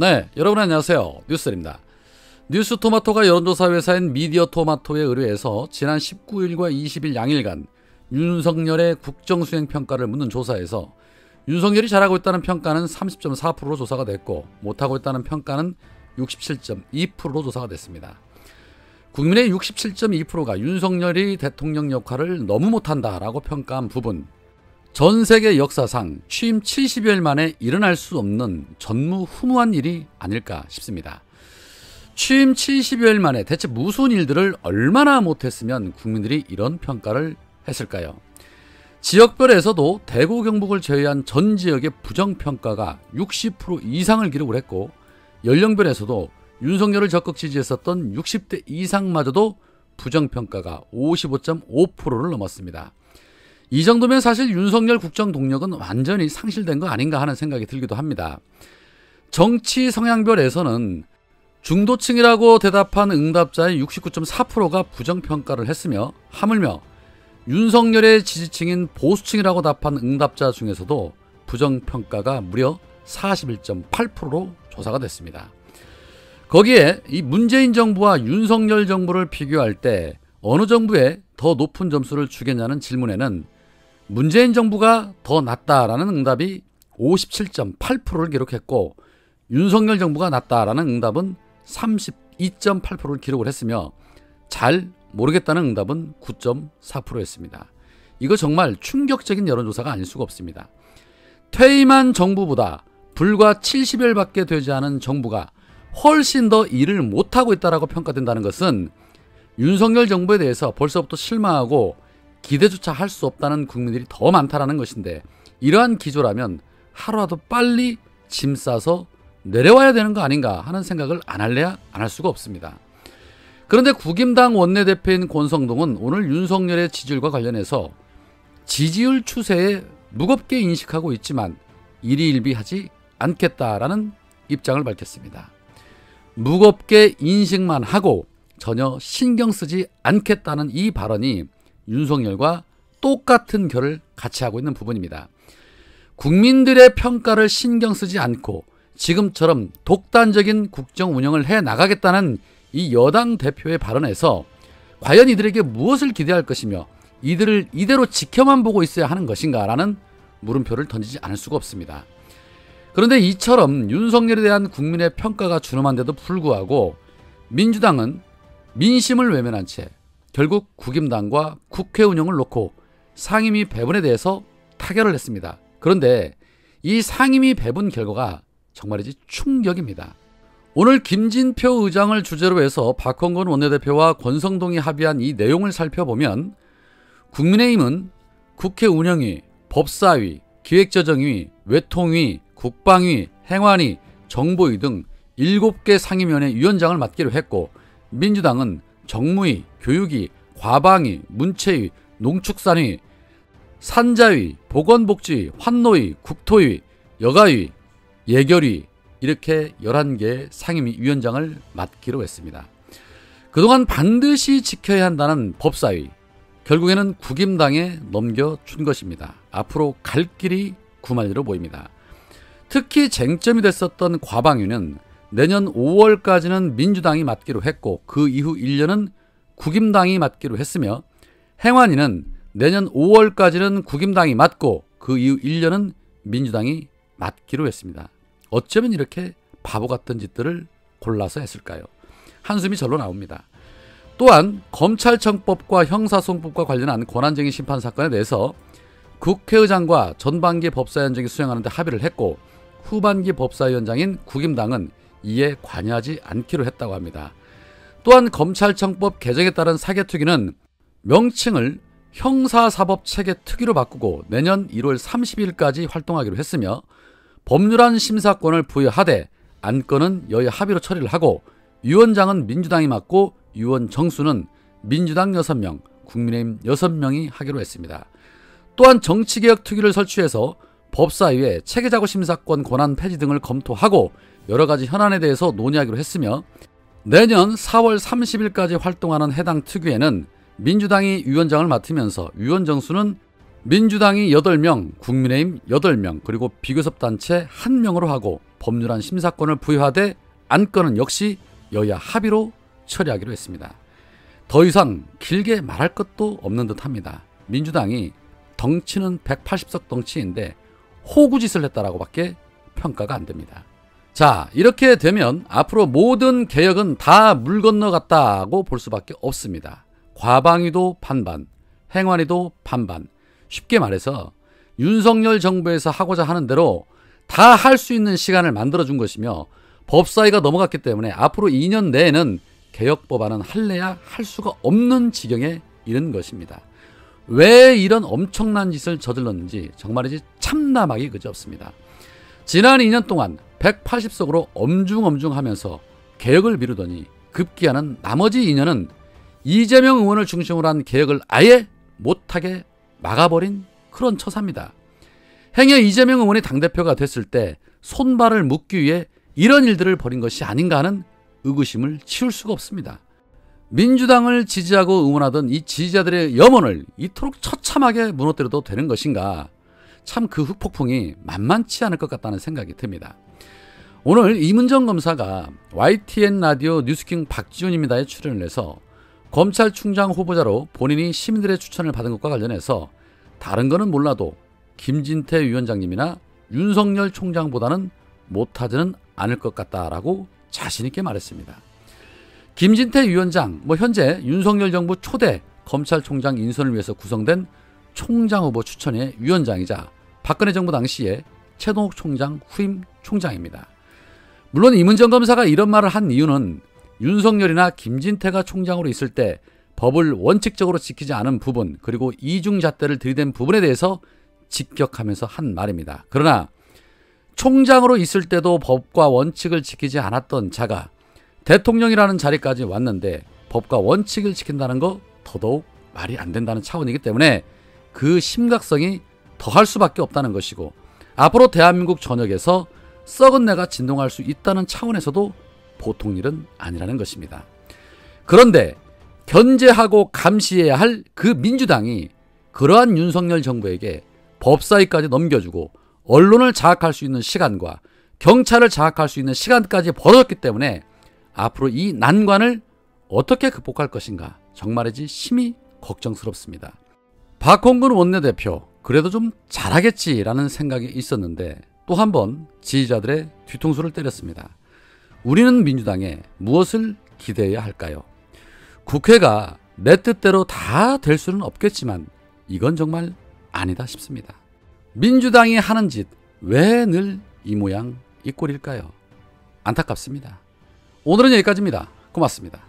네, 여러분 안녕하세요. 뉴스입니다. 뉴스토마토가 여론조사 회사인 미디어토마토에 의뢰해서 지난 19일과 20일 양일간 윤석열의 국정수행평가를 묻는 조사에서 윤석열이 잘하고 있다는 평가는 30.4%로 조사가 됐고 못하고 있다는 평가는 67.2%로 조사가 됐습니다. 국민의 67.2%가 윤석열이 대통령 역할을 너무 못한다라고 평가한 부분, 전 세계 역사상 취임 70여일 만에 일어날 수 없는 전무후무한 일이 아닐까 싶습니다. 취임 70여일 만에 대체 무슨 일들을 얼마나 못했으면 국민들이 이런 평가를 했을까요? 지역별에서도 대구 경북을 제외한 전 지역의 부정평가가 60% 이상을 기록을 했고, 연령별에서도 윤석열을 적극 지지했었던 60대 이상마저도 부정평가가 55.5%를 넘었습니다. 이 정도면 사실 윤석열 국정 동력은 완전히 상실된 거 아닌가 하는 생각이 들기도 합니다. 정치 성향별에서는 중도층이라고 대답한 응답자의 69.4%가 부정평가를 했으며, 하물며 윤석열의 지지층인 보수층이라고 답한 응답자 중에서도 부정평가가 무려 41.8%로 조사가 됐습니다. 거기에 이 문재인 정부와 윤석열 정부를 비교할 때 어느 정부에 더 높은 점수를 주겠냐는 질문에는 문재인 정부가 더 낫다라는 응답이 57.8%를 기록했고, 윤석열 정부가 낫다라는 응답은 32.8%를 기록을 했으며, 잘 모르겠다는 응답은 9.4%였습니다. 이거 정말 충격적인 여론조사가 아닐 수가 없습니다. 퇴임한 정부보다 불과 70일밖에 되지 않은 정부가 훨씬 더 일을 못하고 있다고 평가된다는 것은 윤석열 정부에 대해서 벌써부터 실망하고 기대조차 할 수 없다는 국민들이 더 많다는 것인데, 이러한 기조라면 하루라도 빨리 짐 싸서 내려와야 되는 거 아닌가 하는 생각을 안 할래야 안 할 수가 없습니다. 그런데 국임당 원내대표인 권성동은 오늘 윤석열의 지지율과 관련해서 지지율 추세에 무겁게 인식하고 있지만 일희일비하지 않겠다라는 입장을 밝혔습니다. 무겁게 인식만 하고 전혀 신경 쓰지 않겠다는 이 발언이 윤석열과 똑같은 결을 같이 하고 있는 부분입니다. 국민들의 평가를 신경 쓰지 않고 지금처럼 독단적인 국정 운영을 해 나가겠다는 이 여당 대표의 발언에서 과연 이들에게 무엇을 기대할 것이며 이들을 이대로 지켜만 보고 있어야 하는 것인가라는 물음표를 던지지 않을 수가 없습니다. 그런데 이처럼 윤석열에 대한 국민의 평가가 준엄한데도 불구하고 민주당은 민심을 외면한 채 결국 국임당과 국회 운영을 놓고 상임위 배분에 대해서 타결을 했습니다. 그런데 이 상임위 배분 결과가 정말이지 충격입니다. 오늘 김진표 의장을 주제로 해서 박홍근 원내대표와 권성동이 합의한 이 내용을 살펴보면 국민의힘은 국회 운영위, 법사위, 기획재정위, 외통위, 국방위, 행안위, 정보위 등 7개 상임위원회 위원장을 맡기로 했고, 민주당은 정무위, 교육위, 과방위, 문체위, 농축산위, 산자위, 보건복지위, 환노위, 국토위, 여가위, 예결위 이렇게 11개 상임위 위원장을 맡기로 했습니다. 그동안 반드시 지켜야 한다는 법사위, 결국에는 국임당에 넘겨준 것입니다. 앞으로 갈 길이 구만리로 보입니다. 특히 쟁점이 됐었던 과방위는 내년 5월까지는 민주당이 맡기로 했고 그 이후 1년은 국임당이 맡기로 했으며, 행안위는 내년 5월까지는 국임당이 맡고 그 이후 1년은 민주당이 맡기로 했습니다. 어쩌면 이렇게 바보 같은 짓들을 골라서 했을까요? 한숨이 절로 나옵니다. 또한 검찰청법과 형사소송법과 관련한 권한쟁의 심판 사건에 대해서 국회의장과 전반기 법사위원장이 수행하는 데 합의를 했고, 후반기 법사위원장인 국임당은 이에 관여하지 않기로 했다고 합니다. 또한 검찰청법 개정에 따른 사개특위는 명칭을 형사사법체계특위로 바꾸고 내년 1월 30일까지 활동하기로 했으며, 법률안 심사권을 부여하되 안건은 여야 합의로 처리를 하고, 위원장은 민주당이 맡고 위원 정수는 민주당 6명, 국민의힘 6명이 하기로 했습니다. 또한 정치개혁특위를 설치해서 법사위에 체계자구심사권 권한 폐지 등을 검토하고 여러 가지 현안에 대해서 논의하기로 했으며, 내년 4월 30일까지 활동하는 해당 특위에는 민주당이 위원장을 맡으면서 위원 정수는 민주당이 8명, 국민의힘 8명, 그리고 비교섭단체 1명으로 하고 법률안 심사권을 부여하되 안건은 역시 여야 합의로 처리하기로 했습니다. 더 이상 길게 말할 것도 없는 듯합니다. 민주당이 덩치는 180석 덩치인데 호구짓을 했다라고 밖에 평가가 안 됩니다. 자, 이렇게 되면 앞으로 모든 개혁은 다 물 건너갔다고 볼 수밖에 없습니다. 과방위도 반반, 행안위도 반반. 쉽게 말해서 윤석열 정부에서 하고자 하는 대로 다 할 수 있는 시간을 만들어준 것이며 법사위가 넘어갔기 때문에 앞으로 2년 내에는 개혁 법안은 할래야 할 수가 없는 지경에 이른 것입니다. 왜 이런 엄청난 짓을 저질렀는지 정말이지 참담하기 그지없습니다. 지난 2년 동안 180석으로 엄중엄중하면서 개혁을 미루더니 급기야는 나머지 2년은 이재명 의원을 중심으로 한 개혁을 아예 못하게 막아버린 그런 처사입니다. 행여 이재명 의원이 당대표가 됐을 때 손발을 묶기 위해 이런 일들을 벌인 것이 아닌가 하는 의구심을 치울 수가 없습니다. 민주당을 지지하고 응원하던 이 지지자들의 염원을 이토록 처참하게 무너뜨려도 되는 것인가? 참 그 후폭풍이 만만치 않을 것 같다는 생각이 듭니다. 오늘 이문정 검사가 YTN 라디오 뉴스킹 박지훈입니다에 출연을 해서 검찰총장 후보자로 본인이 시민들의 추천을 받은 것과 관련해서 다른 거는 몰라도 김진태 위원장님이나 윤석열 총장보다는 못하지는 않을 것 같다라고 자신있게 말했습니다. 김진태 위원장, 현재 윤석열 정부 초대 검찰총장 인선을 위해서 구성된 총장 후보 추천의 위원장이자 박근혜 정부 당시에 최동욱 총장 후임 총장입니다. 물론 이문정 검사가 이런 말을 한 이유는 윤석열이나 김진태가 총장으로 있을 때 법을 원칙적으로 지키지 않은 부분, 그리고 이중잣대를 들이댄 부분에 대해서 직격하면서 한 말입니다. 그러나 총장으로 있을 때도 법과 원칙을 지키지 않았던 자가 대통령이라는 자리까지 왔는데 법과 원칙을 지킨다는 거 더더욱 말이 안 된다는 차원이기 때문에 그 심각성이 더할 수밖에 없다는 것이고, 앞으로 대한민국 전역에서 썩은 내가 진동할 수 있다는 차원에서도 보통 일은 아니라는 것입니다. 그런데 견제하고 감시해야 할 그 민주당이 그러한 윤석열 정부에게 법사위까지 넘겨주고 언론을 장악할 수 있는 시간과 경찰을 장악할 수 있는 시간까지 벌어졌기 때문에 앞으로 이 난관을 어떻게 극복할 것인가 정말이지 심히 걱정스럽습니다. 박홍근 원내대표 그래도 좀 잘하겠지라는 생각이 있었는데 또 한 번 지지자들의 뒤통수를 때렸습니다. 우리는 민주당에 무엇을 기대해야 할까요? 국회가 내 뜻대로 다 될 수는 없겠지만 이건 정말 아니다 싶습니다. 민주당이 하는 짓 왜 늘 이 모양 이 꼴일까요? 안타깝습니다. 오늘은 여기까지입니다. 고맙습니다.